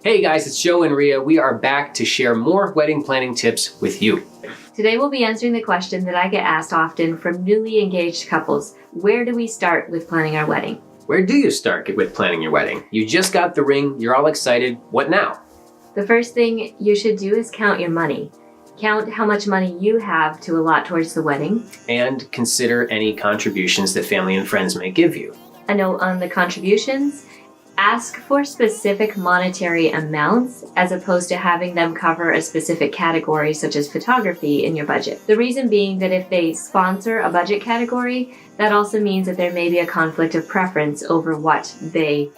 Hey guys, it's Joe and Ria. We are back to share more wedding planning tips with you. Today we'll be answering the question that I get asked often from newly engaged couples. Where do we start with planning our wedding? Where do you start with planning your wedding? You just got the ring, you're all excited. What now? The first thing you should do is count your money. Count how much money you have to allot towards the wedding. And consider any contributions that family and friends may give you. A note on the contributions. Ask for specific monetary amounts as opposed to having them cover a specific category such as photography in your budget. The reason being that if they sponsor a budget category, that also means that there may be a conflict of preference over what they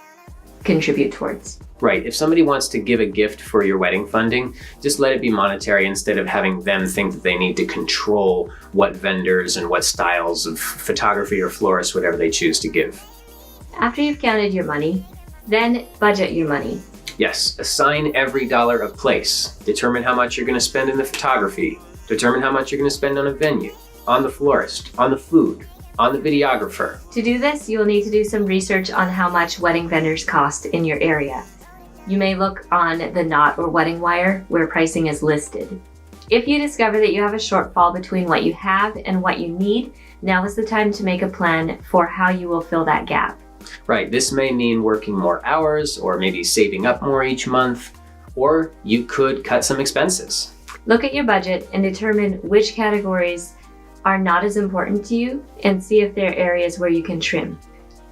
contribute towards. Right, if somebody wants to give a gift for your wedding funding, just let it be monetary instead of having them think that they need to control what vendors and what styles of photography or florists, whatever they choose to give. After you've counted your money, then budget your money. Yes, assign every dollar a place. Determine how much you're going to spend in the photography. Determine how much you're going to spend on a venue, on the florist, on the food, on the videographer. To do this, you will need to do some research on how much wedding vendors cost in your area. You may look on the Knot or Wedding Wire where pricing is listed. If you discover that you have a shortfall between what you have and what you need, now is the time to make a plan for how you will fill that gap. Right, this may mean working more hours or maybe saving up more each month, or you could cut some expenses. Look at your budget and determine which categories are not as important to you and see if there are areas where you can trim.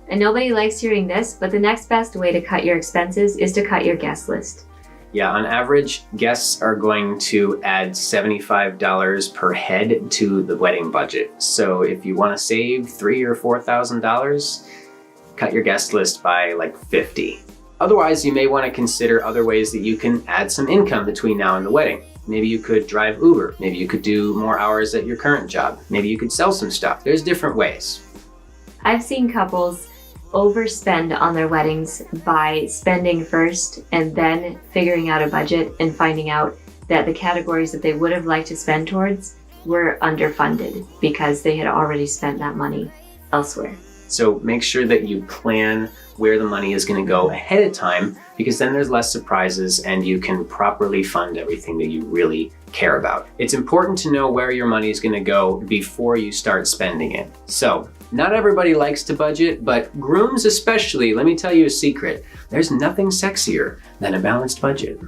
And nobody likes hearing this, but the next best way to cut your expenses is to cut your guest list. Yeah, on average, guests are going to add $75 per head to the wedding budget. So if you want to save $3,000 or $4,000, cut your guest list by like 50. Otherwise, you may want to consider other ways that you can add some income between now and the wedding. Maybe you could drive Uber. Maybe you could do more hours at your current job. Maybe you could sell some stuff. There's different ways. I've seen couples overspend on their weddings by spending first and then figuring out a budget and finding out that the categories that they would have liked to spend towards were underfunded because they had already spent that money elsewhere. So make sure that you plan where the money is going to go ahead of time, because then there's less surprises and you can properly fund everything that you really care about. It's important to know where your money is going to go before you start spending it. So not everybody likes to budget, but grooms especially, let me tell you a secret. There's nothing sexier than a balanced budget.